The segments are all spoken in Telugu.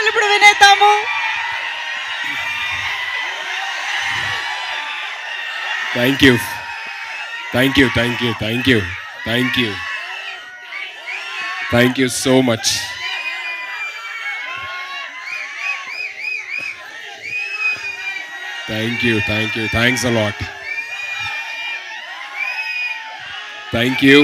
మాటలు ఇప్పుడు వినేద్దాము. Thank you, thank you, thank you, thank you, thank you, thank you so much. Thank you, thank you, thanks a lot. Thank you,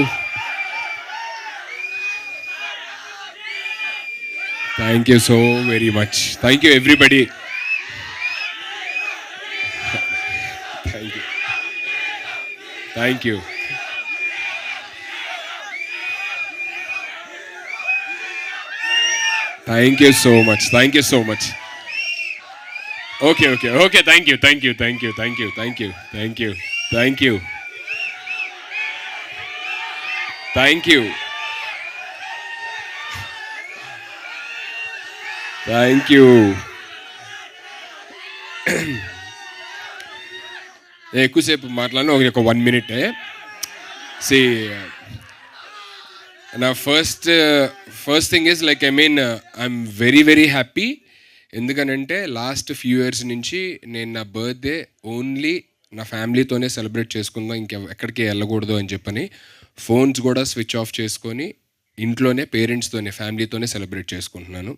thank you so very much. Thank you everybody. Thank you, thank you. Thank you so much, thank you so much. Okay okay okay, thank you, thank you, thank you, thank you, thank you, thank you, thank you, thank you, thank you. ఎక్కువసేపు మాట్లాడిన ఒక 1 minute. సి నా first thing is like I'm very very happy. ఎందుకనంటే లాస్ట్ ఫ్యూ ఇయర్స్ నుంచి నేను నా బర్త్డే ఓన్లీ నా ఫ్యామిలీతోనే సెలబ్రేట్ చేసుకుందాం, ఎక్కడికి వెళ్ళకూడదు అని చెప్పని ఫోన్స్ కూడా స్విచ్ ఆఫ్ చేసుకొని ఇంట్లోనే పేరెంట్స్తోనే ఫ్యామిలీతోనే సెలబ్రేట్ చేసుకుంటున్నాను.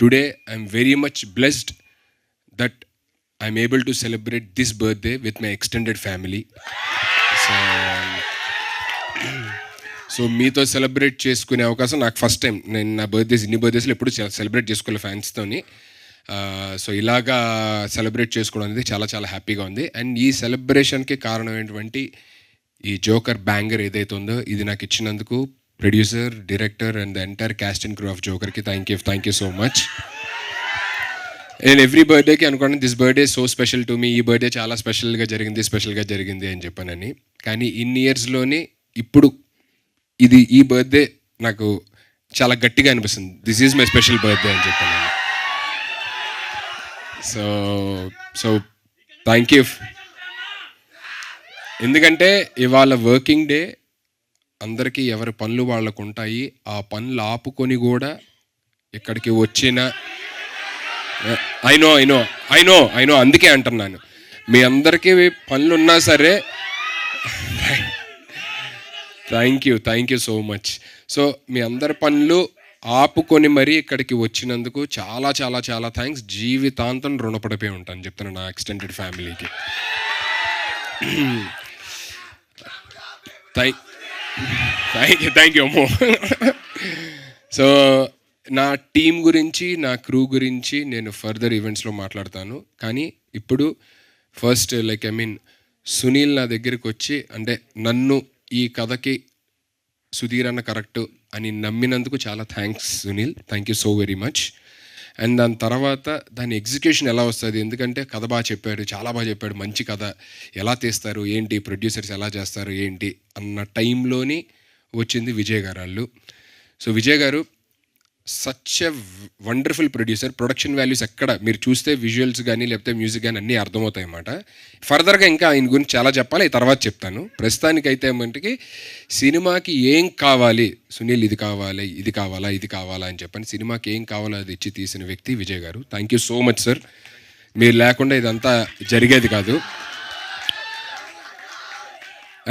Today I'm very much blessed that I'm able to celebrate this birthday with my extended family. So మీతో సెలబ్రేట్ చేసుకునే అవకాశం నాకు ఫస్ట్ టైం. నేను నా ఇన్ని బర్త్డేస్లో ఎప్పుడు సెలబ్రేట్ చేసుకోలే ఫ్యాన్స్తోని. సో ఇలాగా సెలబ్రేట్ చేసుకోవడం అనేది చాలా చాలా హ్యాపీగా ఉంది. అండ్ ఈ సెలబ్రేషన్కి కారణమైనటువంటి ఈ జోకర్ బ్యాంగర్ ఏదైతే ఉందో ఇది నాకు ఇచ్చినందుకు producer, director and the entire cast and crew of జోకర్కి థ్యాంక్ యూ సో మచ్. నేను ఎవ్రీ బర్త్డేకి అనుకోండి this birthday so special to me, ఈ బర్త్డే చాలా స్పెషల్గా జరిగింది అని చెప్పానని. కానీ ఇన్ని ఇయర్స్లోని ఇప్పుడు ఈ బర్త్డే నాకు చాలా గట్టిగా అనిపిస్తుంది. This is my special birthday అని చెప్పాను. So thank you. ఎందుకంటే ఇవాళ వర్కింగ్ డే, అందరికీ ఎవరి పనులు వాళ్ళకు ఉంటాయి. ఆ పనులు ఆపుకొని కూడా ఇక్కడికి వచ్చిన ఐ నో అందుకే అంటున్నాను, మీ అందరికీ పనులు ఉన్నా సరే thank you so much. So మీ అందరి పనులు ఆపుకొని మరీ ఇక్కడికి వచ్చినందుకు చాలా చాలా చాలా థ్యాంక్స్. జీవితాంతం రుణపడిపోయి ఉంటాను చెప్తాను నా ఎక్స్టెండెడ్ ఫ్యామిలీకి. థ్యాంక్ యూ అమ్మో. సో నా టీం గురించి, నా క్రూ గురించి నేను ఫర్దర్ ఈవెంట్స్లో మాట్లాడతాను. కానీ ఇప్పుడు ఫస్ట్ సునీల్ నా దగ్గరికి వచ్చి అంటే నన్ను ఈ కథకి సుధీర్ అన్న కరెక్ట్ అని నమ్మినందుకు చాలా thanks Sunil. Thank you so very much. And దాని తర్వాత దాని ఎగ్జిక్యూషన్ ఎలా వస్తుంది, ఎందుకంటే కథ బాగా చెప్పాడు, చాలా బాగా చెప్పాడు, మంచి కథ ఎలా తీస్తారు ఏంటి, ప్రొడ్యూసర్స్ ఎలా చేస్తారు ఏంటి అన్న టైంలోని వచ్చింది విజయ్ గారు వాళ్ళు. సో విజయ్ గారు such a wonderful producer. Production values ఎక్కడ మీరు చూస్తే విజువల్స్ కానీ లేకపోతే మ్యూజిక్ కానీ అన్నీ అర్థమవుతాయి అన్నమాట. ఫర్దర్గా ఇంకా ఆయన గురించి చాలా చెప్పాలి, తర్వాత చెప్తాను. ప్రస్తుతానికైతే మటుకి సినిమాకి ఏం కావాలి సునీల్, ఇది కావాలా అని చెప్పని సినిమాకి ఏం కావాలో అది ఇచ్చి తీసిన వ్యక్తి విజయ్ గారు. Thank you so much sir. మీరు లేకుండా ఇదంతా జరిగేది కాదు.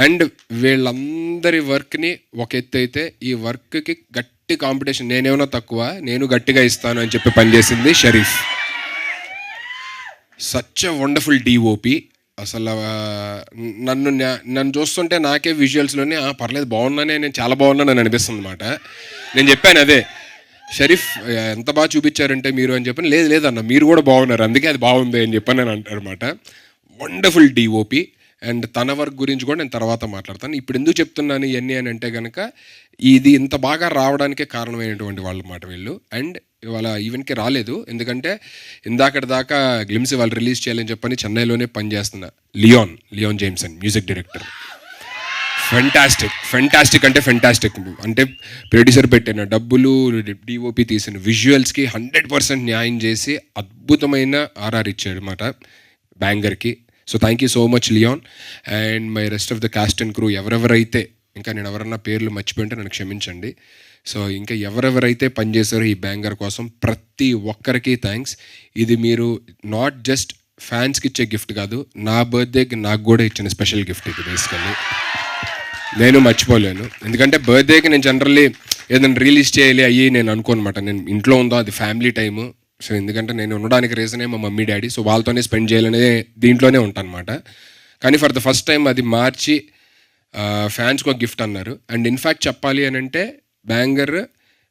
అండ్ వీళ్ళందరి వర్క్ని ఒక ఎత్తు అయితే ఈ వర్క్కి గట్టి కాంపిటీషన్, నేనేమన్నా తక్కువ, నేను గట్టిగా ఇస్తాను అని చెప్పి పనిచేసింది Sharif. Such a wonderful DOP. అసలు నన్ను చూస్తుంటే నాకే విజువల్స్లోనే పర్లేదు బాగున్నానే, నేను చాలా బాగున్నానని అనిపిస్తుంది అనమాట. నేను చెప్పాను అదే, షరీఫ్ ఎంత బాగా చూపించారంటే మీరు అని చెప్పని, లేదన్న మీరు కూడా బాగున్నారు అందుకే అది బాగుంది అని చెప్పని నేను అంటారు అనమాట. Wonderful DOP. అండ్ తన వర్క్ గురించి కూడా నేను తర్వాత మాట్లాడతాను. ఇప్పుడు ఎందుకు చెప్తున్నాను ఇవన్నీ అని అంటే కనుక ఇది ఇంత బాగా రావడానికే కారణమైనటువంటి వాళ్ళ మాట వీళ్ళు. అండ్ ఇవాళ ఈవెంట్కి రాలేదు ఎందుకంటే ఇందాకటి దాకా గ్లిమ్స్ వాళ్ళు రిలీజ్ చేయాలని చెప్పని చెన్నైలోనే పనిచేస్తున్న Leon Jameson music director. Fantastic అంటే ప్రొడ్యూసర్ పెట్టిన డబ్బులు, డిఓపి తీసిన విజువల్స్కి 100% న్యాయం చేసి అద్భుతమైన ఆర్ఆర్ ఇచ్చాడు అన్నమాట బ్యాంగర్కి. So thank you so much Leon. And my rest of the cast and crew ఎవరెవరైతే, ఇంకా నేను ఎవరన్నా పేర్లు మర్చిపోయింటే నన్ను క్షమించండి. సో ఇంకా ఎవరెవరైతే పనిచేశారో ఈ బ్యాంగర్ కోసం ప్రతి ఒక్కరికి థ్యాంక్స్. ఇది మీరు నాట్ జస్ట్ ఫ్యాన్స్కి ఇచ్చే గిఫ్ట్ కాదు, నా బర్త్డేకి నాకు కూడా ఇచ్చిన స్పెషల్ గిఫ్ట్ ఇది. బేసికల్లీ నేను మర్చిపోలేను, ఎందుకంటే బర్త్డేకి నేను జనరల్లీ ఏదైనా రిలీజ్ చేయాలి అయ్యి నేను అనుకోనమాట. నేను ఇంట్లో ఉందో అది ఫ్యామిలీ టైము. సో ఎందుకంటే నేను ఉండడానికి రీజనే మా మమ్మీ డాడీ, సో వాళ్ళతోనే స్పెండ్ చేయాలనే దీంట్లోనే ఉంటాను అనమాట. కానీ ఫర్ ద ఫస్ట్ టైం అది మార్చి ఫ్యాన్స్కి ఒక గిఫ్ట్ అన్నారు. అండ్ ఇన్ఫ్యాక్ట్ చెప్పాలి అని అంటే బ్యాంగర్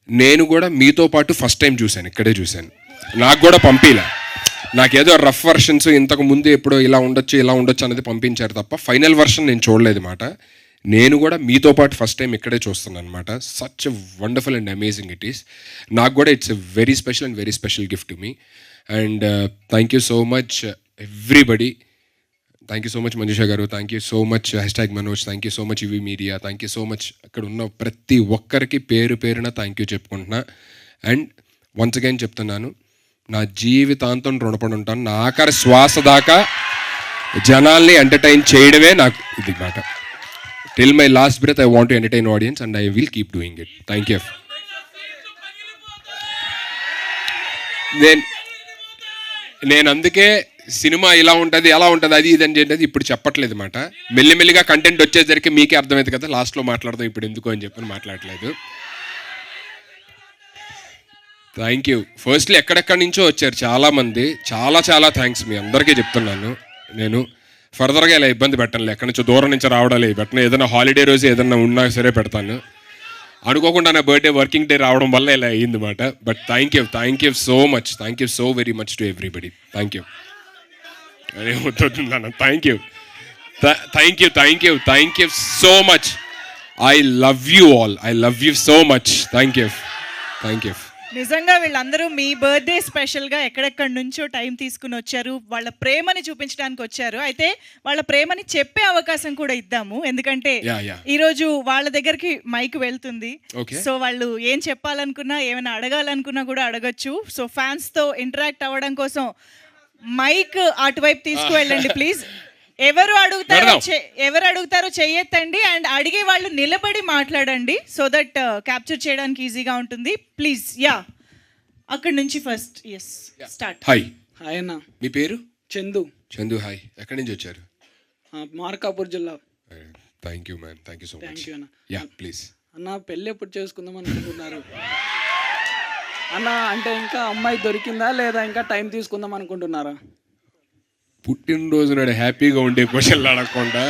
నేను కూడా మీతో పాటు ఫస్ట్ టైం చూశాను, ఇక్కడే చూశాను. నాకు కూడా పంపిలా, నాకేదో రఫ్ వర్షన్స్ ఇంతకు ముందు ఎప్పుడో ఇలా ఉండొచ్చు అనేది పంపించారు తప్ప ఫైనల్ వర్షన్ నేను చూడలేదు మాట. నేను కూడా మీతో పాటు ఫస్ట్ టైం ఇక్కడే చూస్తున్నాను అనమాట. Such wonderful and amazing it is. నాకు కూడా it's a very special and very special gift to me. And thank you so much everybody. Thank you so much Manjusha garu, thank you so much #Manoj, thank you so much UV media, thank you so much. అక్కడ ఉన్న ప్రతి ఒక్కరికి పేరు పేరున థ్యాంక్ యూ చెప్పుకుంటున్నా. అండ్ వన్స్ అగైన్ చెప్తున్నాను, నా జీవితాంతం రుణపడి ఉంటాను. నా ఆఖరి శ్వాస దాకా జనాల్ని ఎంటర్టైన్ చేయడమే నాకు ఇది మాట. Till my last breath I want to entertain audience and I will keep doing it. Thank you. నేను అందుకే సినిమా ఇలా ఉంటుంది ఎలా ఉంటుంది అది ఇది అని చెప్పేది ఇప్పుడు చెప్పట్లేదు మాట. మెల్లిమెల్లిగా కంటెంట్ వచ్చేసరికి మీకే అర్థమైంది కదా, లాస్ట్లో మాట్లాడదాం ఇప్పుడు ఎందుకు అని చెప్పి మాట్లాడలేదు. Thank you. ఫస్ట్లీ ఎక్కడెక్కడి నుంచో వచ్చారు చాలామంది, చాలా చాలా థ్యాంక్స్ మీ అందరికీ చెప్తున్నాను. నేను ఫర్దర్గా ఇలా ఇబ్బంది పెట్టను, ఎక్కడి నుంచో దూరం నుంచి రావడాలి పెట్టను. ఏదైనా హాలిడే రోజు ఏదైనా ఉన్నా సరే పెడతాను. అనుకోకుండా నా బర్త్డే వర్కింగ్ డే రావడం వల్ల ఇలా అయ్యింది మాట. But thank you so much, thank you so very much to everybody. Thank you. అరే వద్దున్నాను. Thank you so much. I love you all, I love you so much. Thank you. నిజంగా వీళ్ళందరూ మీ బర్త్డే స్పెషల్గా ఎక్కడెక్కడి నుంచో టైం తీసుకుని వచ్చారు, వాళ్ళ ప్రేమని చూపించడానికి వచ్చారు. అయితే వాళ్ళ ప్రేమని చెప్పే అవకాశం కూడా ఇద్దాము, ఎందుకంటే ఈరోజు వాళ్ళ దగ్గరికి మైక్ వెళ్తుంది. సో వాళ్ళు ఏం చెప్పాలనుకున్నా ఏమైనా అడగాలనుకున్నా కూడా అడగచ్చు. సో ఫ్యాన్స్తో ఇంటరాక్ట్ అవ్వడం కోసం మైక్ అటువైపు తీసుకువెళ్ళండి ప్లీజ్. ఎవరు అడుగుతారో చెయ్యొద్దండి. అండ్ అడిగే వాళ్ళు నిలబడి మాట్లాడండి, సో దట్ క్యాప్చర్ చేయడానికి ఈజీగా ఉంటుంది. ప్లీజ్. యా, అక్కడ నుంచి ఫస్ట్. Yes, start. హాయ్ అన్న. మీ పేరు? చందు. హాయ్, ఎక్కడి నుంచి వచ్చారు? మార్కాపూర్ జిల్లా. Thank you man, thank you so much. Yeah please. అన్న, పెళ్ళి ఎప్పుడు చేసుకుందాం అనుకుంటున్నారు అన్న? అంటే ఇంకా అమ్మాయి దొరికిందా లేదా ఇంకా టైం తీసుకుందాం అనుకుంటున్నారా? పుట్టినరోజు నాడు హ్యాపీగా ఉండే క్వశ్చన్లు అడగకుండా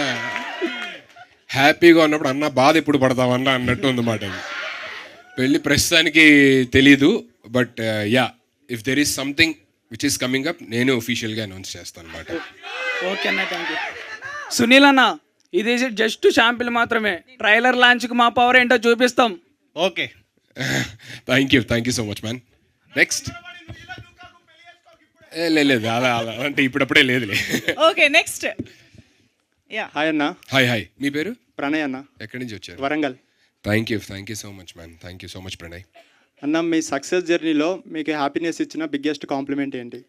హ్యాపీగా ఉన్నప్పుడు అన్న బాధ ఎప్పుడు పడతామన్నా అన్నట్టు ఉందన్నమాట. అది పెళ్ళి ప్రస్తుతానికి తెలీదు, but yeah, if there is something which is coming up నేను ఒఫీషియల్గా అనౌన్స్ చేస్తాను అనమాట. ఓకే అన్న, థ్యాంక్ యూ. సునీల్ అన్న, ఇది జస్ట్ శాంపిల్ మాత్రమే. ట్రైలర్ లాంచ్కి మా పవర్ ఏంటో చూపిస్తాం. Okay. Thank you so much man. Next. లేదు అలా అంటే ఇప్పుడప్పుడే లేదులే. Okay, next. యా. హాయ్ అన్న. హాయ్. మీ పేరు? ప్రణయ్ అన్న. ఎక్కడి నుంచి వచ్చారు? Warangal. Thank you so much man. Thank you so much Pranay. అన్న, మీ సక్సెస్ జర్నీలో మీకు హ్యాపీనెస్ ఇచ్చిన బిగ్గెస్ట్ కాంప్లిమెంట్ ఏంటి?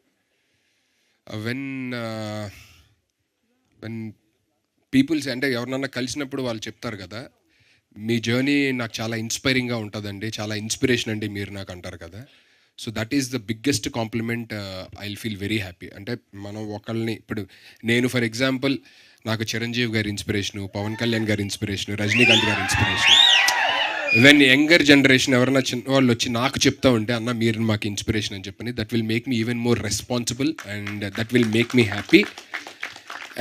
వెన్ పీపుల్స్ అంటే ఎవరినన్నా కలిసినప్పుడు వాళ్ళు చెప్తారు కదా, మీ జర్నీ నాకు చాలా ఇన్స్పైరింగ్గా ఉంటుందండి, చాలా ఇన్స్పిరేషన్ అండి మీరు నాకు అంటారు కదా. So that is the biggest compliment. I will feel very happy. అంటే మనం ఒకళ్ళని ఇప్పుడు నేను ఫర్ ఎగ్జాంపుల్ నాకు చిరంజీవి గారి ఇన్స్పిరేషను, పవన్ కళ్యాణ్ గారి ఇన్స్పిరేషను, రజనీకాంత్ గారి ఇన్స్పిరేషన్. వెన్ యంగర్ జనరేషన్ ఎవరైనా చిన్నవాళ్ళు వచ్చి నాకు చెప్తా ఉంటే అన్న మీరు మాకు ఇన్స్పిరేషన్ అని చెప్పని, that will make me even more responsible and that will make me happy.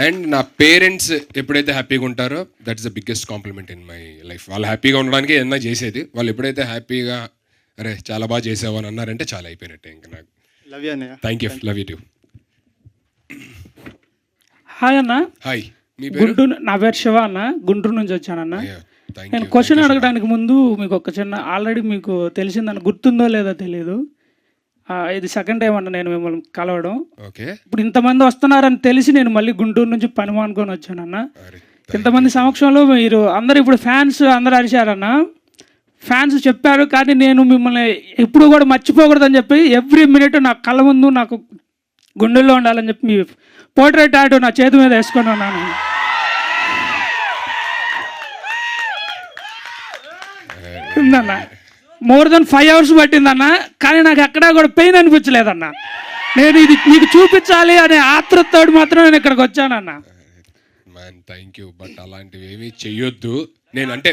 And నా పేరెంట్స్ ఎప్పుడైతే హ్యాపీగా ఉంటారో that's the biggest compliment in my life. వాళ్ళు హ్యాపీగా ఉండడానికి ఏదైనా చేసేది, వాళ్ళు ఎప్పుడైతే హ్యాపీగా అరే చాలా బాగా చేసావు అని అన్నారంటే చాలా అయిపోయినట్టే ఇంకా నాకు. లవ్ యూ అన్నయ్య. Thank you. Love you two. Hi అన్న. హాయ్. మీ గుంటూరు. నా పేరు శివ అన్న, గుంటూరు నుంచి వచ్చానన్న. నేను క్వశ్చన్ అడగడానికి ముందు మీకు ఒక చిన్న, ఆల్రెడీ మీకు తెలిసిందని గుర్తుందో లేదో తెలియదు, ఇది సెకండ్ టైం అన్న నేను మిమ్మల్ని కలవడం. ఓకే. ఇప్పుడు ఇంతమంది వస్తున్నారని తెలిసి నేను మళ్ళీ గుంటూరు నుంచి పని మానుకొని వచ్చానన్న. ఇంతమంది సమక్షంలో మీరు అందరు ఇప్పుడు ఫ్యాన్స్ అందరూ అరిచారన్న, ఫ్యాన్స్ చెప్పారు, కానీ నేను మిమ్మల్ని ఎప్పుడు కూడా మర్చిపోకూడదని చెప్పి ఎవ్రీ మినిట్ నా కళ్ళ ముందు నాకు గుండెల్లో ఉండాలని చెప్పి మీ పోర్ట్రేట్ ఆర్ట్ నా చేతి మీద వేసుకొని ఉన్నాను. ఉందన్న. మోర్ దెన్ 5 hours పట్టిందన్న, కానీ నాకు ఎక్కడా కూడా పెయిన్ అనిపించలేదన్న. నేను ఇది నీకు చూపించాలి అనే ఆతృతతో మాత్రం నేను ఇక్కడికి వచ్చానన్న. మ్యాన్ థ్యాంక్ యూ, బట్ అలాంటివి ఏమీ చెయ్యొద్దు. నేను అంటే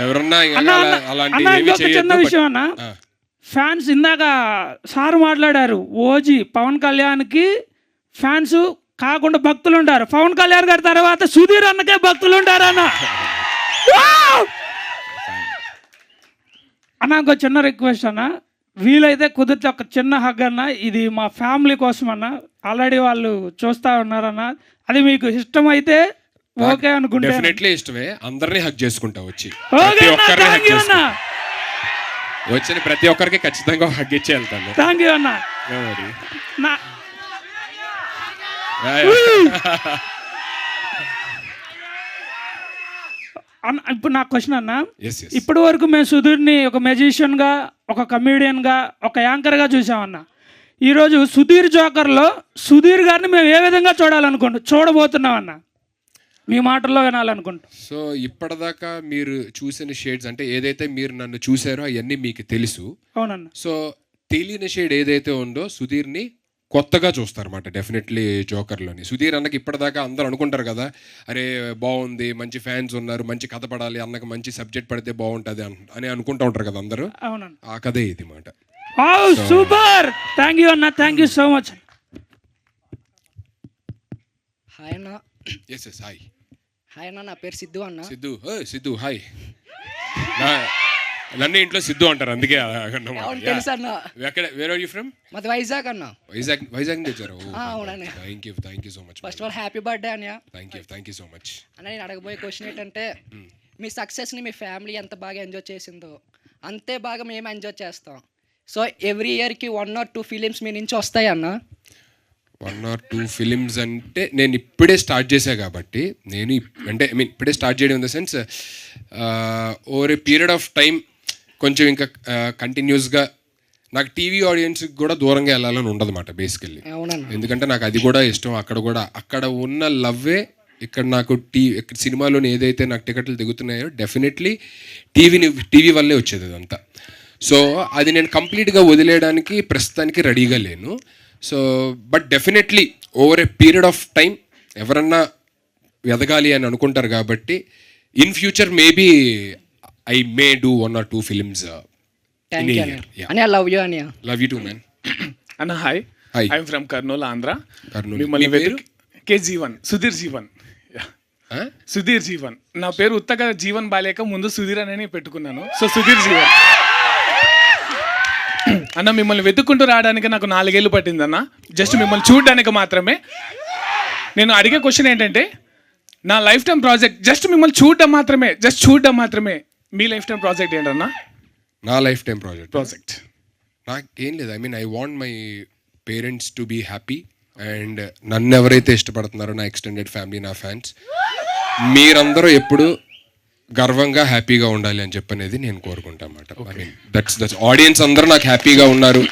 ఎవరన్నా అలాంటివి ఏమీ చిన్న చెయ్యొద్దు. విషయం అన్న, ఫ్యాన్స్ ఇందాక సార్ మాట్లాడారు, ఓజీ పవన్ కళ్యాణ్కి ఫ్యాన్స్ కాకుండా భక్తులు ఉంటారు. పవన్ కళ్యాణ్ గారి తర్వాత సుధీర్ అన్నకే భక్తులు ఉంటారు అన్న. అన్న ఇంకో చిన్న రిక్వెస్ట్ అన్న, వీలైతే కుదిరితే ఒక చిన్న హగ్ అన్న, ఇది మా ఫ్యామిలీ కోసం అన్న. ఆల్రెడీ వాళ్ళు చూస్తా ఉన్నారన్న, అది మీకు ఇష్టమైతే ఓకే అనుకుంటే. డెఫినెట్లీ ఇష్టమే, అందరినీ హగ్ చేసుకుంటా వచ్చి ఓకే అన్న, థ్యాంక్ యూ అన్న. వచ్చిన ప్రతి ఒక్కరికి ఖచ్చితంగా హగ్ ఇచ్చి వెళ్తాను. థ్యాంక్ యూ అన్న. నా- అన్న ఇప్పుడు నా క్వశ్చన్ అన్న, ఇప్పటి వరకు మేము సుధీర్ని ఒక మెజిషియన్గా, ఒక కమీడియన్గా, ఒక యాంకర్గా చూసామన్న. ఈరోజు సుధీర్ జోకర్లో సుధీర్ గారిని మేము ఏ విధంగా చూడబోతున్నామన్న, మీ మాటల్లో వినాలనుకుంటాం. సో ఇప్పటిదాకా మీరు చూసిన షేడ్స్ అంటే ఏదైతే మీరు నన్ను చూసారో అవన్నీ మీకు తెలుసు. అవునన్న. సో తెలియని షేడ్ ఏదైతే ఉందో సుధీర్ని కొత్తగా చూస్తారన్నమాట డెఫినెట్లీ జోకర్లోని. సుధీర్ అన్నకి ఇప్పటిదాకా అందరూ అనుకుంటారు కదా, అరే బాగుంది, మంచి ఫ్యాన్స్ ఉన్నారు, మంచి కథ పడాలి, అన్నకు మంచి సబ్జెక్ట్ పడితే బాగుంటుంది అని అనుకుంటూ ఉంటారు కదా అందరూ. అవునన్న. ఆ కథే ఇది మాట. సూపర్, థ్యాంక్ యూ అన్న, thank you so much. Hi అన్న. Yes yes hi. హాయ్ అన్న, నా పేరు సిద్ధు అన్న. సిద్ధు హాయ్. నన్ను ఇంట్లో సిద్ధు అంటారు, అందుకే తెలుసు అన్న. Where are you from? మాది వైజాగ్ అన్న. వైజాగ్ నుంచి వచ్చారు. అవునండి. Thank you so much. First of all happy birthday అన్న. థ్యాంక్ యూ సో మచ్ అన్న, నేను అడగబోయే క్వశ్చన్ ఏంటంటే, మీ సక్సెస్ని మీ ఫ్యామిలీ ఎంత బాగా ఎంజాయ్ చేసిందో అంతే బాగా మేము ఎంజాయ్ చేస్తాం. సో ఎవ్రీ ఇయర్కి 1 or 2 ఫిలిమ్స్ మీ నుంచి వస్తాయి అన్న. 1 or 2 ఫిలిమ్స్ అంటే నేను ఇప్పుడే స్టార్ట్ చేశా కాబట్టి, నేను అంటే ఐ మీన్ ఇప్పుడే స్టార్ట్ చేయడం in the sense over a period of time కొంచెం ఇంకా కంటిన్యూస్గా నాకు టీవీ ఆడియన్స్కి కూడా దూరంగా వెళ్ళాలని ఉండదన్నమాట బేసికల్లీ. ఎందుకంటే నాకు అది కూడా ఇష్టం. అక్కడ ఉన్న లవ్వే ఇక్కడ నాకు సినిమాలోని ఏదైతే నాకు టికెట్లు దిగుతున్నాయో డెఫినెట్లీ టీవీ వల్లే వచ్చేది అదంతా. సో అది నేను కంప్లీట్గా వదిలేయడానికి ప్రస్తుతానికి రెడీగా లేను. So but definitely over a period of time ఎవరన్నా ఎదగాలి అని అనుకుంటారు కాబట్టి in future maybe I may do 1 or 2 films thank you అన్న. లవ్ యూ అన్న. Love you too man. అన్న hi. Hi. I'm from Kurnool, Andhra. మిమ్మల్ని కేజీవన్ సుధీర్ జీవన్. సుధీర్ జీవన్ నా పేరు. ఉత్తగా జీవన్ బాలేక ముందు సుధీర్ అని పెట్టుకున్నాను. సో సుధీర్ జీవన్ అన్న. మిమ్మల్ని వెతుక్కుంటూ రావడానికి నాకు 4 ఏళ్ళు పట్టిందన్న, జస్ట్ మిమ్మల్ని చూడడానికి మాత్రమే. నేను అడిగే క్వశ్చన్ ఏంటంటే, నా లైఫ్ టైం ప్రాజెక్ట్ జస్ట్ మిమ్మల్ని చూడడం మాత్రమే. మీ లైఫ్ టైం ప్రాజెక్ట్ ఏంటన్నా? నా లైఫ్ టైం ప్రాజెక్ట్ నాకేం లేదు. I mean I want my parents to be happy and నన్ను ఎవరైతే ఇష్టపడుతున్నారో నా ఎక్స్టెండెడ్ ఫ్యామిలీ, నా ఫ్యాన్స్, మీరందరూ ఎప్పుడు గర్వంగా హ్యాపీగా ఉండాలి అని చెప్పనేది నేను కోరుకుంటాను అన్నమాట. ఐ మీన్ దట్స్ ఆడియన్స్ అందరూ నాకు హ్యాపీగా ఉన్నారు,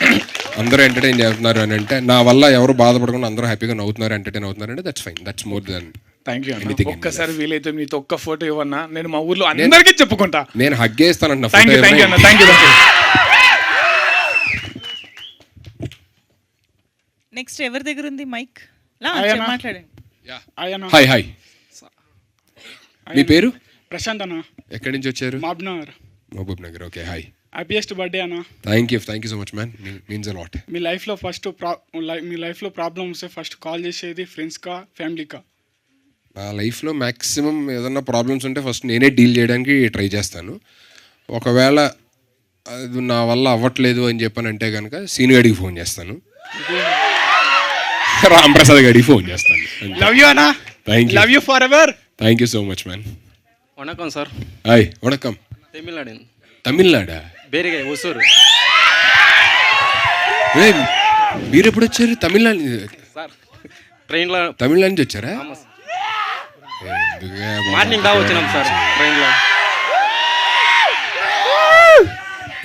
అందరూ ఎంటర్టైన్ చేస్తున్నారు అని అంటే, నా వల్ల ఎవరు బాధపడకుండా అందరూ హ్యాపీగా నవ్వుతున్నారు, ఎంటర్టైన్ అవుతున్నారు అంటే that's fine. That's more than. Thank you. ఒక్కసారి వీలైతే మీతో ఒక్క ఫోటో ఇవ్వన్నా, నేను మా ఊర్లో అందరికీ చెప్పుకుంటా. నేను హగ్గేస్తానంట. థ్యాంక్ యూ అన్న. నెక్స్ట్ ఎవరి దగ్గర ఉంది మైక్? మాట్లాడండి. హాయ్. మీ పేరు? ప్రశాంత్ అన్న. ఎక్కడి నుంచి వచ్చారు? Mahabub Nagar. Okay hi. Happiest birthday అన్న. Thank you so much man, means a lot. మీ లైఫ్లో ప్రాబ్లమ్ వస్తే ఫస్ట్ కాల్ చేసేది ఫ్రెండ్స్కా ఫ్యామిలీకా? నా లైఫ్లో మ్యాక్సిమం ఏదన్నా ప్రాబ్లమ్స్ ఉంటే ఫస్ట్ నేనే డీల్ చేయడానికి ట్రై చేస్తాను. ఒకవేళ అది నా వల్ల అవ్వట్లేదు అని చెప్పానంటే కనుక సీను గడికి ఫోన్ చేస్తాను, రాంప్రసాద్ గడికి ఫోన్ చేస్తాను. లవ్ యూ అన్న. Love you forever. Thank you so much man. వణకం సార్. హాయ్. వణకం. తమిళనాడా? బేరిగై ఒసూరు. మీరు ఎప్పుడు వచ్చారు? తమిళనాడు సార్ ట్రైన్లో. తమిళనాడు నుంచి వచ్చారా? మార్నింగ్ దా వచ్చినాం సార్ ట్రైన్లో.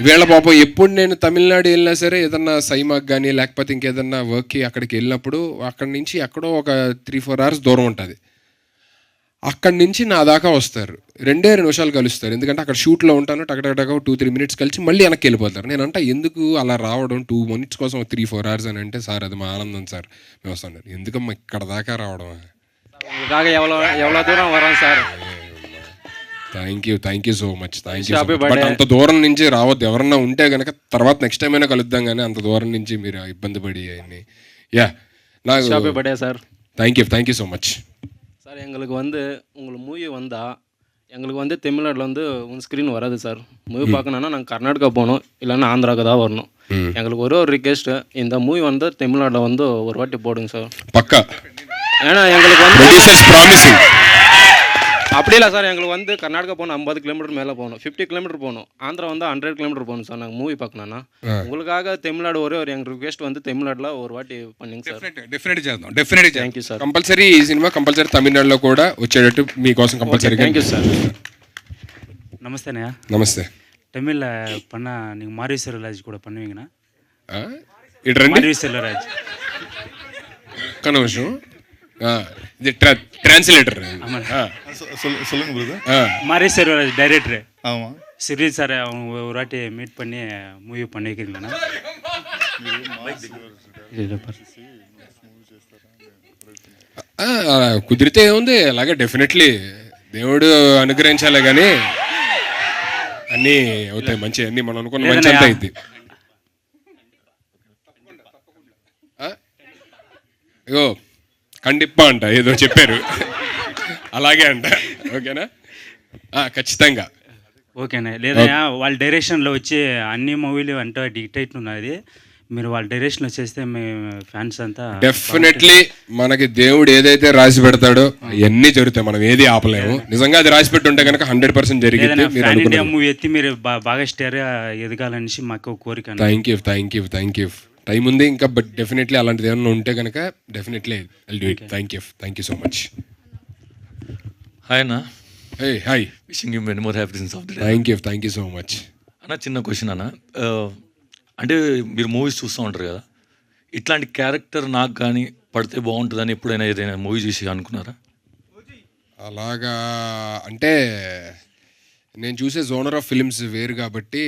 వీళ్ళ పాపం ఎప్పుడు నేను తమిళనాడు వెళ్ళినా సరే ఏదన్నా సైమాకి కానీ లేకపోతే ఇంకేదన్నా వర్క్కి అక్కడికి వెళ్ళినప్పుడు అక్కడి నుంచి ఎక్కడో ఒక 3-4 hours దూరం ఉంటుంది. అక్కడి నుంచి నా దాకా వస్తారు, 2 నిమిషాలు కలుస్తారు. ఎందుకంటే అక్కడ షూట్లో ఉంటాను, టకటక 2-3 మినిట్స్ కలిసి మళ్ళీ వెనక్కి వెళ్ళిపోతారు. నేను అంటే ఎందుకు అలా రావడం 2 మినిట్స్ కోసం 3-4 hours అని అంటే, సార్ అది మా ఆనందం సార్ మేము వస్తాను. ఎందుకమ్మా ఇక్కడ దాకా రావడం? உங்களுக்காக எவ்வளோ தூரம் வரோம் sir. Thank you so much. But అంత దూరం నుంచి రావద్దు. ఎవరన్నా ఉంటే కనుక తర్వాత నెక్స్ట్ టైం అయినా కలుద్దాం, కానీ అంత దూరం నుంచి మీరు ఇబ్బంది పడి అన్ని. యా నాకు happy birthday sir. Thank you so much sir எங்களுக்கு வந்து உங்களுக்கு மூவி வந்தால் எங்களுக்கு வந்து தமிழ்நாட்டில் வந்து உன் ஸ்க்ரீன் வராது சார். மூவி பார்க்கணுன்னா நாங்கள் கர்நாடகா போகணும், இல்லைன்னா ஆந்திராவுக்கு தான் வரணும். எங்களுக்கு ஒரு ரிக்வெஸ்ட்டு, இந்த மூவி வந்து தமிழ்நாட்டில் வந்து ஒரு வாட்டி போடுங்க சார். పక్కా. ஏன்னா எங்களுக்கு வந்து ప్రొడ్యూసర్స్ ప్రామిసింగ్. அப்படி இல்லை சார், எங்களுக்கு வந்து கர்நாடகா போகணும் 50 கிலோமீட்டர் மேலே போகணும், 50 கிலோமீட்டர் போகணும். ஆந்திரா வந்து 100 கிலோமீட்டர் போகணும் சார். நாங்கள் மூவி பார்க்கணுன்னா உங்களுக்காக தமிழ்நாடு ஒரே ஒரு எங்கள் ரிக்வெஸ்ட் வந்து தமிழ்நாட்டில் ஒரு வாட்டி பண்ணிங்க సార్. డెఫినెట్గా చేద్దాం, డెఫినెట్గా. Thank you sir. కంపల్సరీ ఈ సినిమా కంపల్సరీ తమిళనాడులో కూడా వచ్చేటట్టు మీకోసం కంపల్సరీ. Thank you sir. நமஸ்தேண்ணா. నమస్తే. தமிழில் பண்ணால் நீங்கள் மாரி செல்வராஜ் கூட பண்ணுவீங்கண்ணா? ఇటు రండి மாரி செல்வராஜ் ఒక్క నిమిషం. ఇది ట్రాన్స్లేటర్. சொல்லுங்க பிரதர். மாரி செல்வராஜ் டைரக்டரு. ஆமாம். சிறிது சார் அவங்க ஒரு வாட்டி மீட் பண்ணி மூவி பண்ணிக்கிறீங்களாண்ணா? కుదిరితే ఏముంది, అలాగే డెఫినెట్లీ దేవుడు అనుగ్రహించాలే కానీ అన్నీ అవుతాయి మంచి, అన్నీ మనం అనుకున్న మంచి అంతా అయింది. ఇగో కండిప్పా అంట ఏదో చెప్పారు, అలాగే అంట. ఓకేనా? ఖచ్చితంగా ఓకేనా? లేదా వాళ్ళ డైరెక్షన్లో వచ్చి అన్ని మూవీలు అంటే డిక్టేట్ ఉన్నది, మీరు వాళ్ళ డైరెక్షన్లో చేస్తే మీ ఫ్యాన్స్ అంతా డెఫినెట్లీ మనకి దేవుడు ఏదైతే రాసి పెడతాడో అవన్నీ జరుగుతాయి, మనం ఏది ఆపలేము. నిజంగా అది రాసి పెట్టుంటే కనుక 100% జరిగింది. ఇండియా మూవీ ఎత్తి మీరు బాగా స్టార్ ఎదగాలనేసి మాకు కోరిక. Thank you. టైం ఉంది ఇంకా, బట్ డెఫినెట్లీ అలాంటిది ఏమన్నా ఉంటే కనుక definitely I'll do it. Thank you so much. Hi అన్న. Hi. Wishing you many more happiness of the day. Thank you so much. అన్న చిన్న క్వశ్చన్ అన్న, అంటే మీరు మూవీస్ చూస్తూ ఉంటారు కదా, ఇట్లాంటి క్యారెక్టర్ నాకు కానీ పడితే బాగుంటుందని ఎప్పుడైనా ఏదైనా మూవీ చూసి అనుకున్నారా? అలాగా అంటే నేను చూసే జోనర్ ఆఫ్ ఫిల్మ్స్ వేరు కాబట్టి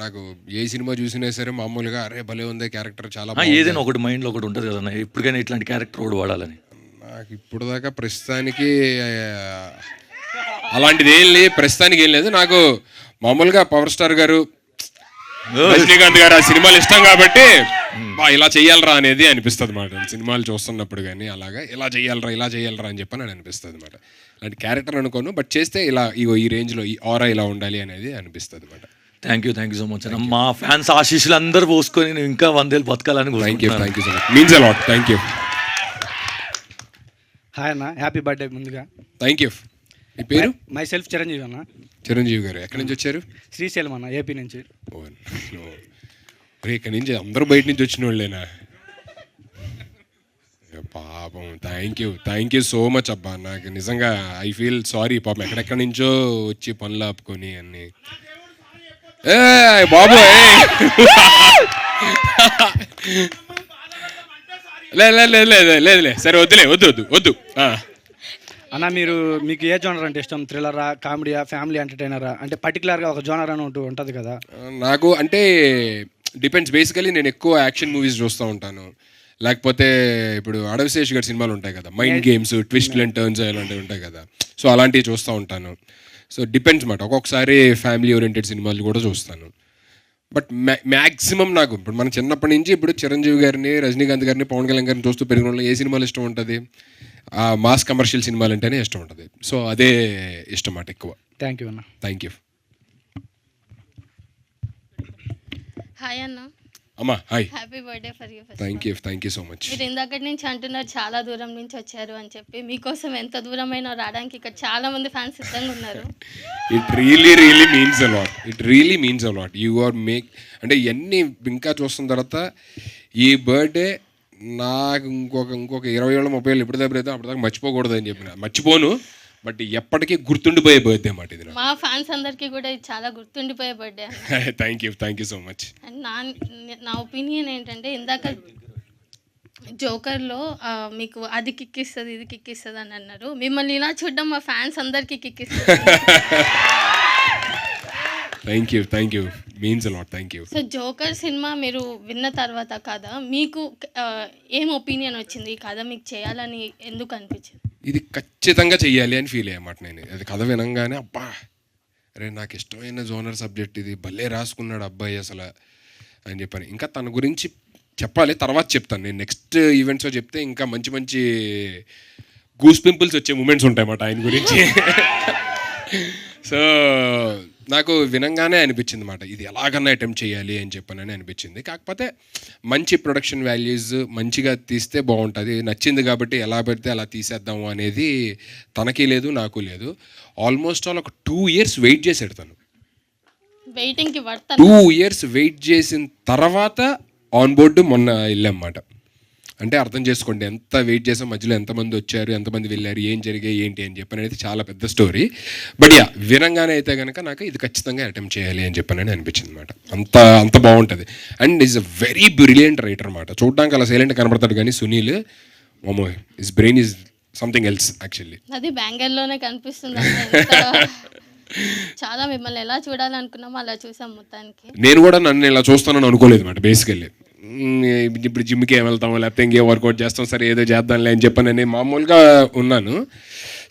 నాకు ఏ సినిమా చూసినా సరే మామూలుగా అరే భలే ఉంది క్యారెక్టర్ చాలా ఏదైనా ఒకటి మైండ్లో ఒకటి ఉంటుంది కదా ఎప్పటికైనా ఇట్లాంటి క్యారెక్టర్ కూడా వాడాలని. నాకు ఇప్పుడు దాకా ప్రస్తుతానికి అలాంటిది ఏం లేదు, ప్రస్తుతానికి ఏం లేదు. నాకు మామూలుగా పవర్ స్టార్ గారు, రజనీకాంత్ గారు ఆ సినిమాలు ఇష్టం కాబట్టి ఇలా చెయ్యాలరా అనేది అనిపిస్తుంది అన్నమాట సినిమాలు చూస్తున్నప్పుడు. కానీ అలాగా ఇలా చెయ్యాలరా అని చెప్పని అని అనిపిస్తుంది అన్నమాట. అలాంటి క్యారెక్టర్ అనుకోను, బట్ చేస్తే ఇలా ఇగో ఈ రేంజ్లో ఈ ఆరా ఇలా ఉండాలి అనేది అనిపిస్తుంది అన్నమాట. థ్యాంక్ యూ సో మచ్ అన్న. మా ఫ్యాన్స్ ఆశీస్సులు అందరూ పోసుకొని నేను ఇంకా 100 ఏళ్ళు బతకాలని. Thank you so much, means a lot. Thank you. Hi అన్న, హ్యాపీ బర్త్డే ముందుగా. Thank you. మీ పేరు? మై సెల్ఫ్ చిరంజీవి అన్న. చిరంజీవి గారు ఎక్కడి నుంచి వచ్చారు? శ్రీశైలం అన్న, ఏపీ నుంచి. ఇక్కడి నుంచి అందరూ బయట నుంచి వచ్చిన వాళ్ళేనా? పాపం. థ్యాంక్ యూ సో మచ్ అబ్బా. నాకు నిజంగా ఐ ఫీల్ సారీ పాపం, ఎక్కడెక్కడి నుంచో వచ్చి పనులు ఆపుకొని అన్ని. బాబు లేదు సరే వద్దు. అన్న మీకు ఏ జోనర్ అంటే ఇష్టం? థ్రిల్లరా, కామెడీయా, ఫ్యామిలీ ఎంటర్టైనరా? అంటే పర్టికులర్గా ఒక జోనర్ అని ఉంటుంది కదా. నాకు అంటే డిపెండ్స్. బేసికలీ నేను ఎక్కువ యాక్షన్ మూవీస్ చూస్తూ ఉంటాను, లేకపోతే ఇప్పుడు అడవిశేష్ గారి సినిమాలు ఉంటాయి కదా, mind games, twist and turns అలాంటివి ఉంటాయి కదా, సో అలాంటివి చూస్తూ ఉంటాను. సో డిపెండ్స్ మాట. ఒక్కొక్కసారి ఫ్యామిలీ ఓరియంటెడ్ సినిమాలు కూడా చూస్తాను. బట్ మ్యాక్సిమం నాకు ఇప్పుడు మన చిన్నప్పటి నుంచి ఇప్పుడు చిరంజీవి గారిని, రజనీకాంత్ గారిని, పవన్ కళ్యాణ్ గారిని చూస్తూ పెరిగిన వాళ్ళు ఏ సినిమాలు ఇష్టం ఉంటుంది? మాస్ కమర్షియల్ సినిమాలు అంటేనే ఇష్టం ఉంటుంది. సో అదే ఇష్టం మాట ఎక్కువ. థ్యాంక్ యూ అన్న. Thank you. హాయ్ అన్న. అమ్మా hi. Happy birthday for you. Thank you so much. మీరు ఇందాక నుంచి అంటున్నారు చాలా దూరం నుంచి వచ్చారు అని చెప్పి. మీకోసం ఎంత దూరమైనా రావడానికి ఇక్కడ చాలా మంది ఫ్యాన్స్ సిద్ధంగా ఉన్నారు. It really means a lot. You are అంటే ఇవన్నీ ఇంకా చూస్తున్న తర్వాత ఈ బర్త్డే నాకు ఇంకొక 20 ఏళ్ళు 30 ఏళ్ళు ఎప్పటిదాకా అప్పటిదాకా మర్చిపోకూడదు అని చెప్పిన. మర్చిపోను, బట్ ఎప్పటికీ గుర్తుండిపోయే బర్త్డే మాట ఇది. మా ఫ్యాన్స్ అందరికీ కూడా ఇది చాలా గుర్తుండిపోయే birthday. Thank you so much. నా ఒపీనియన్ ఏంటంటే ఇందాక జోకర్లో మీకు అది కిక్కిస్తుంది ఇది కిక్కిస్తుంది అని అన్నారు. మిమ్మల్ని ఇలా చూడడం మా ఫ్యాన్స్ అందరికీ కిక్కిస్తుంది. Thank you means a lot. Thank you. So Joker cinema మీరు విన్న తర్వాత కథ మీకు ఏం ఒపీనియన్ వచ్చింది? ఈ కథ మీకు చేయాలని ఎందుకు అనిపించింది? ఇది ఖచ్చితంగా చెయ్యాలి అని ఫీల్ అయ్యమాట నేను. అది కథ వినంగానే అబ్బా అరే నాకు ఇష్టమైన జోనర్ సబ్జెక్ట్ ఇది, భలే రాసుకున్నాడు అబ్బాయి అసలు అని చెప్పాను. ఇంకా తన గురించి చెప్పాలి, తర్వాత చెప్తాను నేను. నెక్స్ట్ ఈవెంట్స్లో చెప్తే ఇంకా మంచి మంచి గూస్ పింపుల్స్ వచ్చే మూమెంట్స్ ఉంటాయన్నమాట ఆయన గురించి. సో నాకు వినంగానే అనిపించింది అన్నమాట, ఇది ఎలాగన్నా అటెంప్ట్ చేయాలి అని చెప్పానని అనిపించింది. కాకపోతే మంచి ప్రొడక్షన్ వాల్యూస్ మంచిగా తీస్తే బాగుంటుంది. నచ్చింది కాబట్టి ఎలా పెడితే అలా తీసేద్దాము అనేది తనకి లేదు, నాకు లేదు. ఆల్మోస్ట్ ఆల్ ఒక 2 years వెయిట్ చేసాడు తను. 2 years వెయిట్ చేసిన తర్వాత ఆన్ బోర్డు మొన్న వెళ్ళామన్నమాట. అంటే అర్థం చేసుకోండి ఎంత వెయిట్ చేసాం, మధ్యలో ఎంతమంది వచ్చారు, ఎంతమంది వెళ్ళారు, ఏం జరిగాయి ఏంటి అని చెప్పని అనేది చాలా పెద్ద స్టోరీ. బట్ యా వినంగానే అయితే కనుక నాకు ఇది ఖచ్చితంగా అటెంప్ట్ చేయాలి అని చెప్పని అనిపించింది అనమాట. అంత బాగుంటుంది. And is a very brilliant writer అనమాట. చూడడానికి అలా సైలెంట్ కనబడతాడు కానీ సునీల్ మోమో his brain is something else actually. అది బ్యాంగల్లోనే కనిపిస్తుంది. చాలా మిమ్మల్ని ఎలా చూడాలనుకున్నామో అలా చూసాం మొత్తానికి. నేను కూడా నన్ను ఇలా చూస్తానని అనుకోలేదు అనమాట. బేసికల్లీ ఇప్పుడు జిమ్కి ఏం వెళ్తాము లేకపోతే ఇంకేం వర్కౌట్ చేస్తాం, సరే ఏదో చేద్దాంలే అని చెప్పని నేను మామూలుగా ఉన్నాను.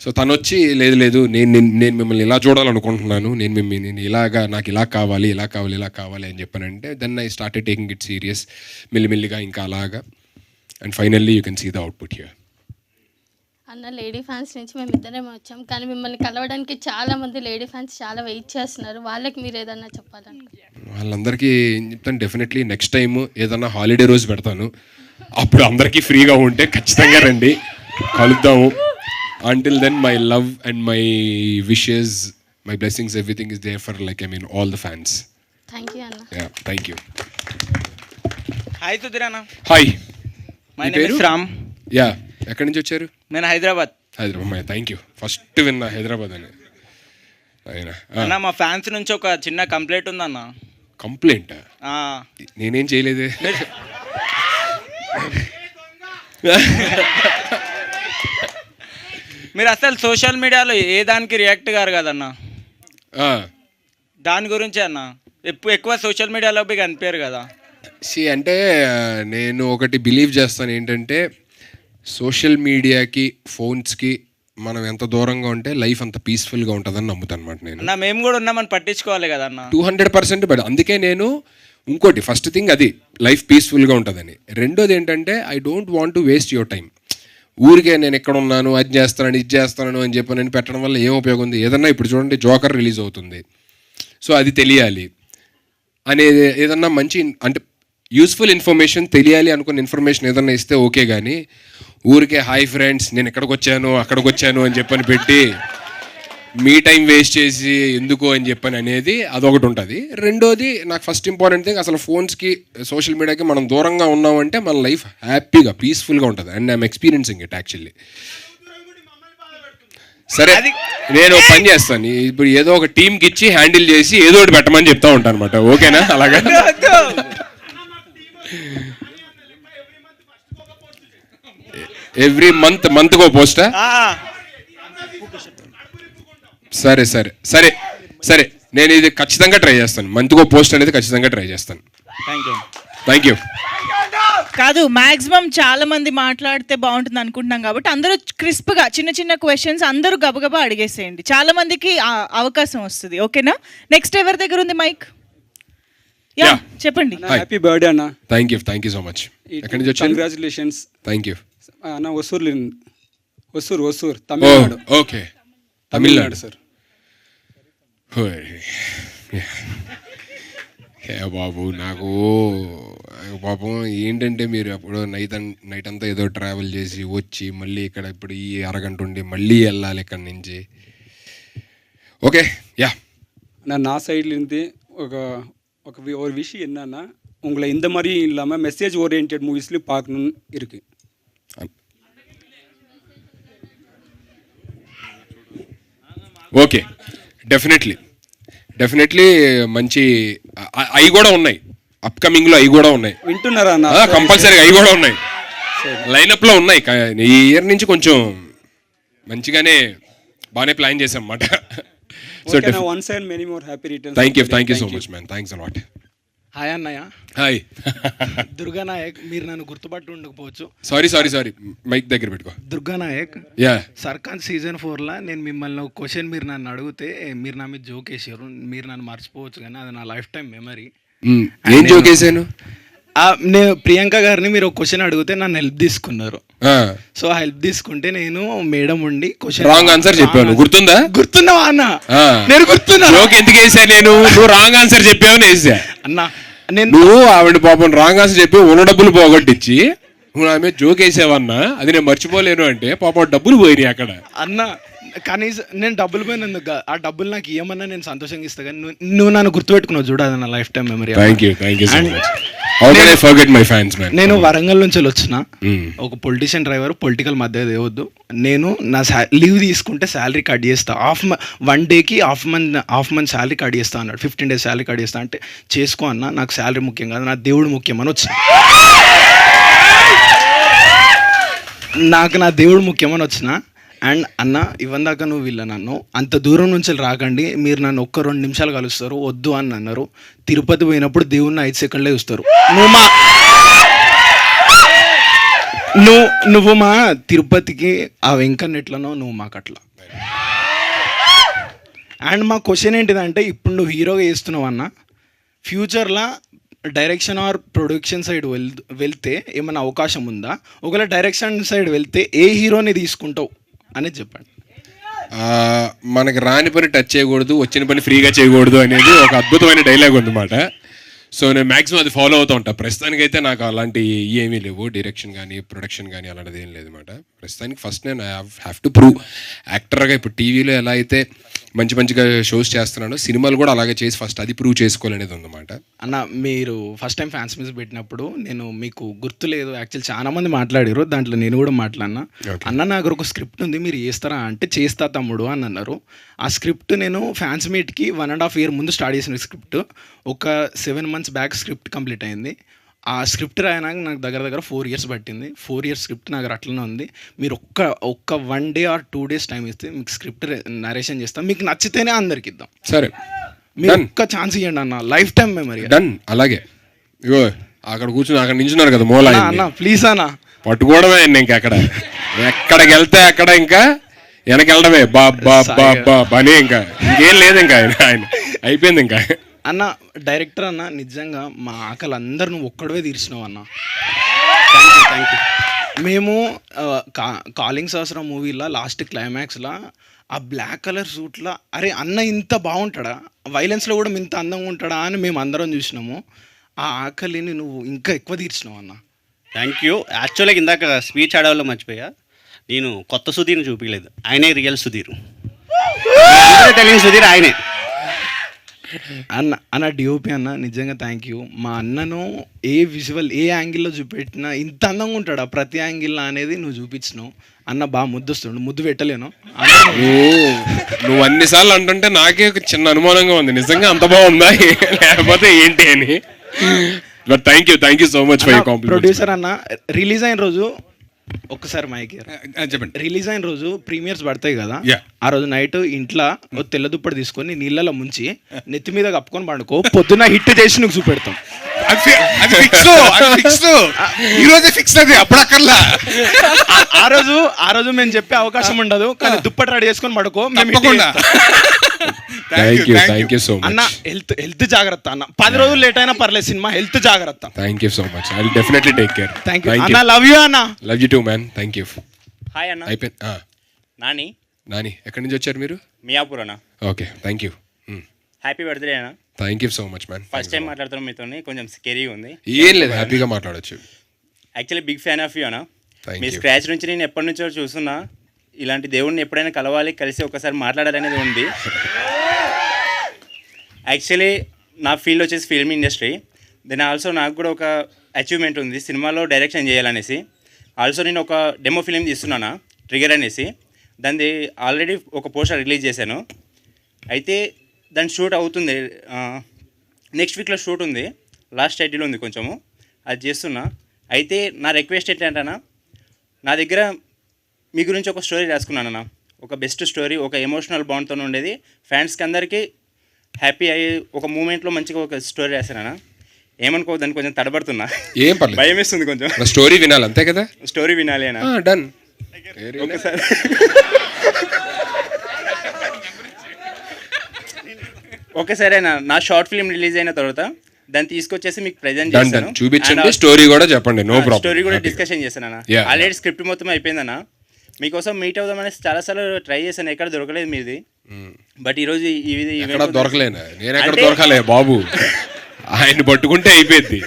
సో తను వచ్చి లేదు నేను మిమ్మల్ని ఇలా చూడాలనుకుంటున్నాను, నేను ఇలాగా నాకు ఇలా కావాలి అని చెప్పానంటే then I started taking it serious. మెల్లిమెల్లిగా ఇంకా అలాగా. And finally you can see the output here. అన్న లేడీ ఫ్యాన్స్ నుంచి మేము ఇద్దరేమో వచ్చాం, కానీ మిమ్మల్ని కలవడానికి చాలా మంది లేడీ ఫ్యాన్స్ చాలా వెయిట్ చేస్తున్నారు. వాళ్ళకి మీరు ఏదన్నా చెప్పాలనుకుంటున్నారు? వాళ్ళందరికీ ఏం చెప్తాను, డెఫినెట్లీ నెక్స్ట్ టైం ఏదన్నా హాలిడే రోజు పెడతాను, అప్పుడు అందరికీ ఫ్రీగా ఉంటే ఖచ్చితంగా రండి, కలుద్దాము. Until then my love and my wishes, my blessings, everything is there for all the fans. Thank you అన్న. Yeah thank you. Hi Sudheer అన్న. Hi, my name is Ram. Yeah ఎక్కడి నుంచి వచ్చారు? నేను హైదరాబాద్. Thank you. ఫస్ట్ విన్నా హైదరాబాద్ అని. అన్న మా ఫ్యాన్స్ నుంచి ఒక చిన్న కంప్లైంట్ ఉందన్న. కంప్లైంట్? నేనేం చేయలేదే. మీరు అసలు సోషల్ మీడియాలో ఏ దానికి రియాక్ట్ గారు కదన్న, దాని గురించి అన్న ఎక్కువ సోషల్ మీడియాలో కనిపించారు కదా. అంటే నేను ఒకటి బిలీవ్ చేస్తాను ఏంటంటే, సోషల్ మీడియాకి ఫోన్స్కి మనం ఎంత దూరంగా ఉంటే లైఫ్ అంత పీస్ఫుల్గా ఉంటుందని నమ్ముతాను అనమాట నేను. అన్న మేము కూడా ఉన్నామని పట్టించుకోవాలి కదా అన్న. 200%. బట్ అందుకే నేను ఇంకోటి ఫస్ట్ థింగ్ అది లైఫ్ పీస్ఫుల్గా ఉంటుందని. రెండోది ఏంటంటే I don't want to waste your time. ఊరికే నేను ఎక్కడ ఉన్నాను, అది చేస్తాను ఇది చేస్తాను అని చెప్పి నేను పెట్టడం వల్ల ఏం ఉపయోగం ఉంది? ఏదన్నా ఇప్పుడు చూడండి జోకర్ రిలీజ్ అవుతుంది, సో అది తెలియాలి అనేది ఏదన్నా మంచి అంటే యూస్ఫుల్ ఇన్ఫర్మేషన్ తెలియాలి అనుకున్న ఇన్ఫర్మేషన్ ఏదన్నా ఇస్తే ఓకే. కానీ ఊరికే హాయ్ ఫ్రెండ్స్ నేను ఎక్కడికి వచ్చాను అక్కడికి వచ్చాను అని చెప్పని పెట్టి మీ టైం వేస్ట్ చేసి ఎందుకు అని చెప్పని అనేది అదొకటి ఉంటుంది. రెండోది నాకు ఫస్ట్ ఇంపార్టెంట్ థింగ్, అసలు ఫోన్స్కి సోషల్ మీడియాకి మనం దూరంగా ఉన్నామంటే మన లైఫ్ హ్యాపీగా పీస్ఫుల్గా ఉంటుంది. And I'm experiencing it actually. సరే నేను పని చేస్తాను ఇప్పుడు, ఏదో ఒక టీంకి ఇచ్చి హ్యాండిల్ చేసి ఏదో ఒకటి పెట్టమని చెప్తా ఉంటాను అనమాట. ఓకేనా? అలాగా ఎవ్రీ మంత్కో పోస్టా? సరే సరే సరే సరే నేను ఇది ఖచ్చితంగా ట్రై చేస్తాను. మంత్కో పోస్ట్ అనేది ఖచ్చితంగా ట్రై చేస్తాను. Thank you. కాదు, మాక్సిమం చాలా మంది మాట్లాడితే బాగుంటుంది అనుకుంటున్నాం కాబట్టి అందరూ క్రిస్ప్గా చిన్న చిన్న క్వశ్చన్స్ అందరూ గబగబా అడిగేసేయండి, చాలా మందికి అవకాశం వస్తుంది. ఓకేనా? నెక్స్ట్ ఎవరి దగ్గర ఉంది మైక్? యా చెప్పండి. హ్యాపీ బర్త్డే అన్న. Thank you so much. ఎక్కడి నుంచి వచ్చారు? కంగ్రాచులేషన్స్. థ్యాంక్ యూ అన్న. ఒసూర్ తమిళనాడు. Okay, Tamil Nadu sir. బాబు నాకు పాపం ఏంటంటే మీరు అప్పుడు నైట్ అంతా ఏదో ట్రావెల్ చేసి వచ్చి మళ్ళీ ఇక్కడ ఇప్పుడు ఈ అరగంట ఉండి మళ్ళీ వెళ్ళాలి ఇక్కడి నుంచి. ஓகே யா நான் சைட்லேருந்து ஒரு விஷயம் என்னன்னா உங்களை இந்த மாதிரி இல்லாமல் மெசேஜ் ஓரியன்ட் மூவிஸ்லையும் பார்க்கணுன்னு இருக்குது. ఓకే, డెఫినెట్లీ మంచి అవి కూడా ఉన్నాయి, అప్కమింగ్లో అవి కూడా ఉన్నాయి. వింటున్నారా? కంపల్సరీగా అవి కూడా ఉన్నాయి. లైనప్లో ఉన్నాయి. ఈ ఇయర్ నుంచి కొంచెం మంచిగానే బాగానే ప్లాన్ చేసాం అన్నమాట. So once and many more happy returns. Thank you so much man, thanks a lot. Hi అన్నయ్య. హాయ్. దుర్గానాయక్, మీరు నన్ను గుర్తుపట్టి ఉండకపోవచ్చు. సారీ మైక్ దగ్గర పెట్టుకో. దుర్గానాయక్, యా సర్కార్ సీజన్ 4లో నేను మిమ్మల్ని ఒక క్వశ్చన్ మీరు నన్ను అడిగితే మీరు నా మీద జోక్ వేసారు. మీరు నన్ను మర్చిపోవచ్చు కానీ అది నా లైఫ్ టైం మెమరీ. ఏం జోక్ వేసాను? నేను ప్రియాంక గారిని మీరు ఒక క్వశ్చన్ అడిగితే నన్ను హెల్ప్ తీసుకున్నారు. సో హెల్ప్ తీసుకుంటే నేను మేడం ఉండి క్వశ్చన్ రాంగ్ ఆన్సర్ చెప్పాను. గుర్తుందా? గుర్తున్నావా అన్న? నేను గుర్తున్నా. జోక్ ఎందుకు వేసా నేను? నువ్వు రాంగ్ ఆన్సర్ చెప్పావని వేసా అన్న. నేను నువ్వు ఆవిడ పాపం రాంగ్ ఆన్సర్ చెప్పి ఉన్న డబ్బులు పోగొట్టించి నువ్వు ఆమె జోక్ వేసావన్నా, అది నేను మర్చిపోలేను అంటే పాపం డబ్బులు పోయినాయి అక్కడ. అన్న కనీసం నేను డబ్బులు పోయినందుకు ఆ డబ్బులు నాకు ఇవ్వమన్నా నేను సంతోషంగా ఇస్తా, కానీ నువ్వు నన్ను గుర్తుపెట్టుకున్నావు చూడు, అది నా life time memory. Thank you so much. How can I forget my fans, man? నేను వరంగల్ నుంచి వచ్చిన ఒక పొలిటీషియన్ డ్రైవర్, పొలిటికల్ మధ్య దేవద్దు. నేను నా లీవ్ తీసుకుంటే శాలరీ కట్ చేస్తా. వన్ డేకి హాఫ్ మంత్ శాలరీ కట్ చేస్తా అన్నాడు. 15 days శాలరీ కట్ చేస్తా అంటే చేసుకో అన్న, నాకు శాలరీ ముఖ్యం కాదు, నా దేవుడు ముఖ్యం అని వచ్చిన. నాకు నా దేవుడు ముఖ్యమని వచ్చిన. అండ్ అన్న ఇవ్వందాక నువ్వు వీళ్ళ నన్ను అంత దూరం నుంచి రాకండి, మీరు నన్ను 1-2 నిమిషాలు కలుస్తారు వద్దు అని అన్నారు. తిరుపతి పోయినప్పుడు దేవుణ్ణి 5 సెకండ్లే చూస్తారు. నువ్వు మా తిరుపతికి ఆ వెంకన్నెట్లనో నువ్వు మాకట్లా. అండ్ మా క్వశ్చన్ ఏంటిదంటే, ఇప్పుడు నువ్వు హీరోగా చేస్తున్నావు అన్న, ఫ్యూచర్లో డైరెక్షన్ ఆర్ ప్రొడక్షన్ సైడ్ వెళ్తే ఏమైనా అవకాశం ఉందా? ఒకవేళ డైరెక్షన్ సైడ్ వెళ్తే ఏ హీరోని తీసుకుంటావు అనేది చెప్పండి. మనకి రాని పని టచ్ చేయకూడదు, వచ్చిన పని ఫ్రీగా చేయకూడదు అనేది ఒక అద్భుతమైన డైలాగ్ ఉందన్నమాట. సో నేను మ్యాక్సిమం అది ఫాలో అవుతూ ఉంటాను. ప్రస్తుతానికైతే నాకు అలాంటి ఏమీ లేవు, డైరెక్షన్ కానీ ప్రొడక్షన్ కానీ అలాంటిది ఏం లేదు అనమాట. ప్రస్తుతానికి ఫస్ట్ నేను హ్యావ్ టు ప్రూవ్ యాక్టర్గా. ఇప్పుడు టీవీలో ఎలా అయితే మంచిగా షోస్ చేస్తున్నాను, సినిమాలు కూడా అలాగే చేసి ఫస్ట్ అది ప్రూవ్ చేసుకోవాలనేది ఉందన్నమాట. అన్న మీరు ఫస్ట్ టైం ఫ్యాన్స్ మీస్ పెట్టినప్పుడు నేను మీకు గుర్తులేదు, యాక్చువల్ చాలా మంది మాట్లాడారు, దాంట్లో నేను కూడా మాట్లాడినా. అన్న నాకు ఒక స్క్రిప్ట్ ఉంది, మీరు చేస్తారా అంటే చేస్తా తమ్ముడు అని అన్నారు. ఆ స్క్రిప్ట్ నేను ఫ్యాన్స్ మీట్కి 1.5 year ముందు స్టార్ట్ చేసిన స్క్రిప్ట్. ఒక 7 months బ్యాక్ స్క్రిప్ట్ కంప్లీట్ అయింది. ఆ స్క్రిప్ట్ రాయడానికి నాకు దగ్గర 4 years పట్టింది. 4 years స్క్రిప్ట్ నాకు అట్లనే ఉంది. మీరు ఒక్క 1 day or 2 days టైం ఇస్తే మీకు స్క్రిప్ట్ నరేషన్ చేస్తాం, మీకు నచ్చితేనే అందరికి ఇద్దాం. సరే, మీరు ఒక్క ఛాన్స్ ఇవ్వండి అన్న, లైఫ్ టైం మెమరీ. డన్. అలాగే ఇగో అక్కడ కూర్చుని అక్కడ నించున్నారు కదా మూల అన్న, ప్లీజ్ అన్న పట్టుకోవడమే. ఇంకా అక్కడ ఎక్కడికి వెళ్తే అక్కడ ఇంకా వెనకెళ్ళడమే బానే, ఇంకా ఇంకేం లేదు. ఇంకా ఆయన అయిపోయింది. ఇంకా అన్న డైరెక్టర్ అన్న, నిజంగా మా ఆకలి అందరు నువ్వు ఒక్కడవే తీర్చినావు అన్న. Thank you. మేము కాలింగ్ సహస్రం మూవీలో లాస్ట్ క్లైమాక్స్లో ఆ బ్లాక్ కలర్ సూట్లో అరే అన్న ఇంత బాగుంటాడా, వైలెన్స్లో కూడా ఇంత అందంగా ఉంటాడా అని మేము అందరం చూసినాము. ఆ ఆకలిని నువ్వు ఇంకా ఎక్కువ తీర్చినావు అన్న. Thank you. యాక్చువల్గా ఇందాక స్పీచ్ ఆడవాళ్ళు మర్చిపోయా, నేను కొత్త సుధీర్ని చూపించలేదు, ఆయనే రియల్ సుధీర్. తెలియని సుధీర్ ఆయనే. అన్న డిఓపి అన్న, నిజంగా థ్యాంక్ యూ. మా అన్నను ఏ విజువల్ ఏ యాంగిల్లో చూపెట్టినా ఇంత అందంగా ఉంటాడా ప్రతి యాంగిల్లో అనేది నువ్వు చూపించినావు అన్న. బాగా ముద్దొస్తుండు, ముద్దు పెట్టలేను. నువ్వు అన్నిసార్లు అంటుంటే నాకే ఒక చిన్న అనుమానంగా ఉంది, నిజంగా అంత బాగుందా లేకపోతే ఏంటి అని. But thank you so much for your compliment. Producer అన్న, రిలీజ్ అయిన రోజు ఒక్కసారి మైక్ చెప్పండి. రిలీజ్ అయిన రోజు ప్రీమియర్స్ పడతాయి కదా, ఆ రోజు నైట్ ఇంట్లో ఒక తెల్ల దుప్పటి తీసుకొని నీళ్ళలో ముంచి నెత్తి మీద కప్పుకొని పండుకో, పొద్దున్న హిట్ చేసి నువ్వు చూపెడతాం. ఆ రోజు మేము చెప్పే అవకాశం ఉండదు, కానీ దుప్పటి రెడీ చేసుకొని పడుకో. థ్యాంక్ యూ సో మచ్ అన్న. హెల్త్ జాగ్రత్త అన్న, 10 రోజులు లేట్ అయినా పర్లేదు, సినిమా హెల్త్ జాగ్రత్త. Thank you so much, I will definitely take care. Thank you అన్న, లవ్ యూ అన్న. Love you too man, thank you. Hi అన్న. అయిపోయింది. నాని ఎక్కడి నుంచి వచ్చారు మీరు? మియాపూర్ అన్న. Okay, thank you. Happy birthday అన్న. Thank you so much man. First time మాట్లాడుతున్నాం మీతో, కొంచెం స్కేరీగా ఉంది. ఏం లేదు, హ్యాపీగా మాట్లాడచ్చు. Actually big fan of you అన్న. మీ స్క్రాచ్ నుంచి నేను ఎప్పటి నుంచో చూస్తున్నా, ఇలాంటి దేవుడిని ఎప్పుడైనా కలవాలి, కలిసి ఒకసారి మాట్లాడాలనేది ఉంది. యాక్చువల్లీ నా ఫీల్డ్ వచ్చేసి ఫిల్మ్ ఇండస్ట్రీ. దెన్ ఆల్సో నాకు కూడా ఒక అచీవ్మెంట్ ఉంది, సినిమాలో డైరెక్షన్ చేయాలనేసి. ఆల్సో నేను ఒక డెమో ఫిలిం తీస్తున్నాను, ట్రిగర్ అనేసి. దాన్ని ఆల్రెడీ ఒక పోస్టర్ రిలీజ్ చేశాను. అయితే దాని షూట్ అవుతుంది, నెక్స్ట్ వీక్లో షూట్ ఉంది, లాస్ట్ షెడ్యూల్ ఉంది కొంచెము, అది చేస్తున్నా. అయితే నా రిక్వెస్ట్ ఏంటంటే నా దగ్గర మీ గురించి ఒక స్టోరీ రాసుకున్నాను అన్న, ఒక బెస్ట్ స్టోరీ, ఒక ఎమోషనల్ బాండ్తో ఉండేది, ఫ్యాన్స్కి అందరికీ హ్యాపీ అయ్యి ఒక మూమెంట్లో మంచిగా ఒక స్టోరీ రాశానన్న. ఏమనుకోవద్దని కొంచెం తడబడుతున్నా, ఏం పర్లేదు, భయం వేస్తుంది కొంచెం. స్టోరీ వినాలి అంతే కదా, స్టోరీ వినాలి అన్న. డన్. ఒకసారి ఒకసారి అన్న, నా షార్ట్ ఫిల్మ్ రిలీజ్ అయిన తర్వాత దాన్ని తీసుకొచ్చేసి మీకు ప్రెజెంట్ చేస్తాను, చూపించండి, స్టోరీ కూడా చెప్పండి, నో ప్రాబ్లం. స్టోరీ కూడా డిస్కషన్ చేశాను అన్న. ఆల్రెడీ స్క్రిప్ట్ మొత్తం అయిపోయిందన్న. మీకోసం మీట్ అవుదామని చాలాసార్లు ట్రై చేశాను, ఎక్కడ దొరకలేదు మీది. బట్ ఈరోజు ఎక్కడ దొరకలేనా, నేను ఎక్కడ దొరకలే బాబు, ఆయన పట్టుకుంటే అయిపోయింది.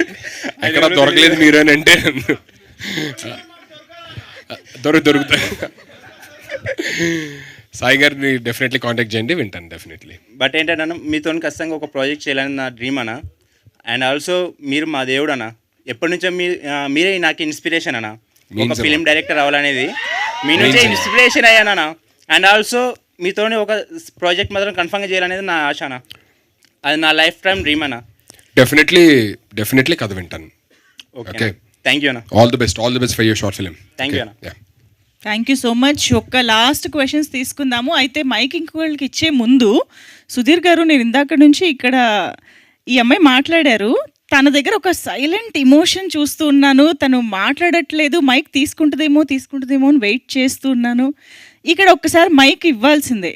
ఎక్కడ దొరకలేదు మీరు అని అంటే దొరుకుతాయి. సాయి గారిని డెఫినెట్లీ కాంటాక్ట్ చేయండి, వింటాను డెఫినెట్లీ. బట్ ఏంటంటే మీతో ఖచ్చితంగా ఒక ప్రాజెక్ట్ చేయాలని నా డ్రీమ్ అన్న. అండ్ ఆల్సో మీరు మా దేవుడు అన్న, ఎప్పటి నుంచో మీరే నాకు ఇన్స్పిరేషన్ అన్న. ఒక ఫిలిం డైరెక్టర్ అవ్వాలనేది మీ నుంచే ఇన్స్పిరేషన్ అయ్యానన్న. అండ్ ఆల్సో మీతోనే ఒక ప్రాజెక్ట్ మాత్రం కన్ఫర్మ్గా చేయాలనేది నా ఆశ అన్న. అది నా లైఫ్ టైం డ్రీమ్ అన్న. డెఫినెట్లీ కథ వింటాను. ఓకే, థ్యాంక్ యూ అన్న. All the best for your short film. Thank you అన్న. Thank you so much. ఒక్క లాస్ట్ క్వశ్చన్స్ తీసుకుందాము. అయితే మైక్ ఇంకోళ్ళకి ఇచ్చే ముందు సుధీర్ గారు, నేను ఇందాక నుంచి ఇక్కడ ఈ అమ్మాయి మాట్లాడారు, తన దగ్గర ఒక సైలెంట్ ఇమోషన్ చూస్తూ ఉన్నాను, తను మాట్లాడట్లేదు, మైక్ తీసుకుంటుందేమో అని వెయిట్ చేస్తూ ఉన్నాను. ఇక్కడ ఒక్కసారి మైక్ ఇవ్వాల్సిందే.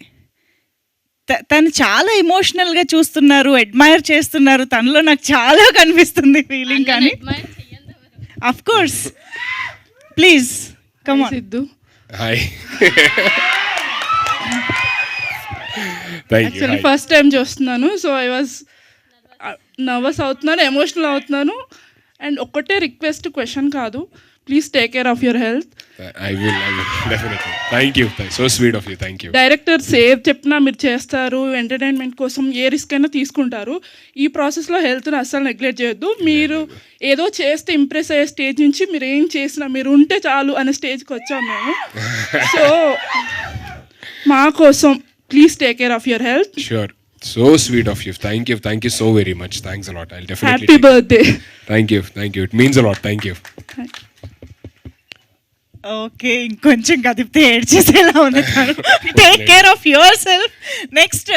తను చాలా ఎమోషనల్గా చూస్తున్నారు, అడ్మైర్ చేస్తున్నారు, తనలో నాకు చాలా కనిపిస్తుంది ఫీలింగ్. కానీ of course, please come on. Siddhu, hi. Actually first time చూస్తున్నాను, సో ఐ వాజ్ నర్వస్ అవుతున్నాను, ఎమోషనల్ అవుతున్నాను. అండ్ ఒక్కటే రిక్వెస్ట్, క్వశ్చన్ కాదు, please take care of your health. I will definitely. Thank you. So sweet of you. Thank you. Director save చెప్పినా మీరు చేస్తారు, ఎంటర్టైన్మెంట్ కోసం ఏ రిస్క్ అయినా తీసుకుంటారు. ఈ ప్రాసెస్లో హెల్త్ని అస్సలు నెగ్లెక్ట్ చేయొద్దు. మీరు ఏదో చేస్తే ఇంప్రెస్ అయ్యే స్టేజ్ నుంచి మీరు ఏం చేసినా మీరు ఉంటే చాలు అనే స్టేజ్కి వచ్చాం మేము. సో మా కోసం please take care of your health. Sure. So sweet of you. Thank you so very much. Thanks a lot. I'll definitely. Happy birthday. Thank you. It means a lot. Thank you. Okay, ఇంకొంచెం కదిపితే ఏడ్చేసేలా ఉంది. Take care of your self. Next